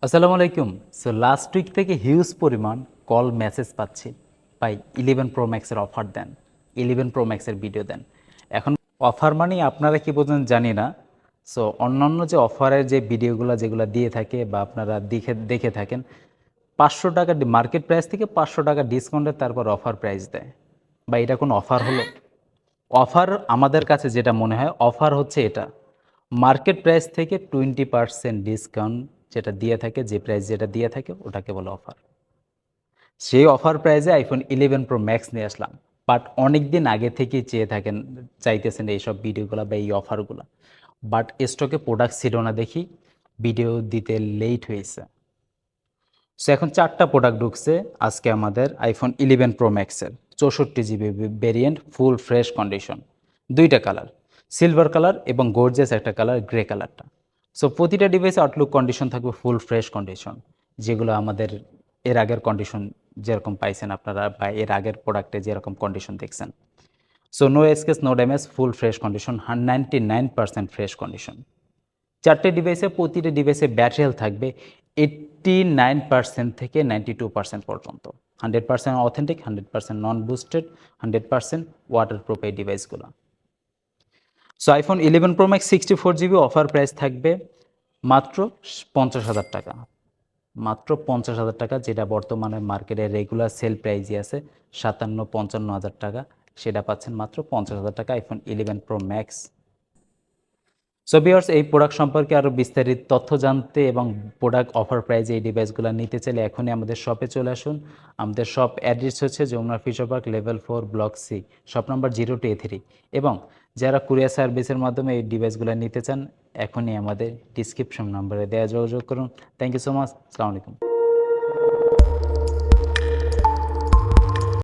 আসসালামু আলাইকুম। So last week থেকে হিউজ পরিমাণ কল মেসেজ পাচ্ছি। ভাই 11 প্রো ম্যাক্সের অফার দেন, 11 প্রো ম্যাক্সের ভিডিও দেন। এখন অফার মানে আপনারা কি বোঝেন জানি না। সো অন্যান্য যে অফারের যে ভিডিওগুলো যেগুলো দিয়ে থাকে বা আপনারা দেখে থাকেন, 500 টাকা মার্কেট প্রাইস থেকে 500 টাকা ডিসকাউন্টে তারপর অফার প্রাইস দেয়। বা এটা কোনো অফার হলো? অফার আমাদের কাছে যেটা মনে হয় অফার হচ্ছে এটা, মার্কেট প্রাইস থেকে 20% ডিসকাউন্ট যেটা দিয়ে থাকে, যে প্রাইস যেটা দিয়ে থাকে ওটাকে বলে অফার। সেই অফার প্রাইসে আইফোন 11 প্রো ম্যাক্স নিয়ে আসলাম। বাট অনেক দিন আগে থেকেই চাইতেছেন এইসব ভিডিওগুলো বা এই অফারগুলো। বাট স্টকে প্রোডাক্ট ছিল না দেখি ভিডিও দিতে লেট হয়েছে। সো এখন 4টা প্রোডাক্ট ঢুকছে আজকে আমাদের আইফোন 11 প্রো ম্যাক্সের 64 জিবি ভেরিয়েন্ট, ফুল ফ্রেশ কন্ডিশন, দুইটা কালার, সিলভার কালার এবং গর্জিয়াস একটা কালার গ্রে কালারটা। সো প্রতিটা ডিভাইসে আউটলুক কন্ডিশন থাকবে ফুল ফ্রেশ কন্ডিশন, যেগুলো আমাদের এর আগের কন্ডিশন যেরকম পাইছেন আপনারা বা এর আগের প্রোডাক্টে যেরকম কন্ডিশন দেখছেন। So no escapes, no damage, full fresh condition, 99% fresh condition. প্রতিটা ডিভাইসে ব্যাটারি হেলথ থাকবে 89% থেকে 92% পর্যন্ত। 100% অথেন্টিক, 100% নন বুস্টেড, 100% ওয়াটারপ্রুফ এই ডিভাইসগুলো। So iPhone 11 pro max 64 GB offer price থাকবে মাত্র 50,000 টাকা। মাত্র 50,000 টাকা, যেটা বর্তমানে মার্কেটে রেগুলার সেল প্রাইজই আছে 57-55 হাজার টাকা। সেটা পাচ্ছেন মাত্র 50,000 টাকা iPhone 11 pro max. So viewers, এই প্রোডাক্ট সম্পর্কে আরও বিস্তারিত তথ্য জানতে এবং প্রোডাক্ট অফার প্রাইজে এই ডিভাইসগুলো নিতে চাইলে এখনই আমাদের শপে চলে আসুন। আমাদের শপ অ্যাড্রেস হচ্ছে Jamuna future park level 4 block C, shop number 0-A3। এবং যারা কুরিয়ার সার্ভিসের মাধ্যমে এই ডিভাইসগুলো নিতে চান এখনই আমাদের ডিসক্রিপশন নাম্বারে দেওয়া যোগাযোগ করুন। Thank you so much. আসসালামু আলাইকুম।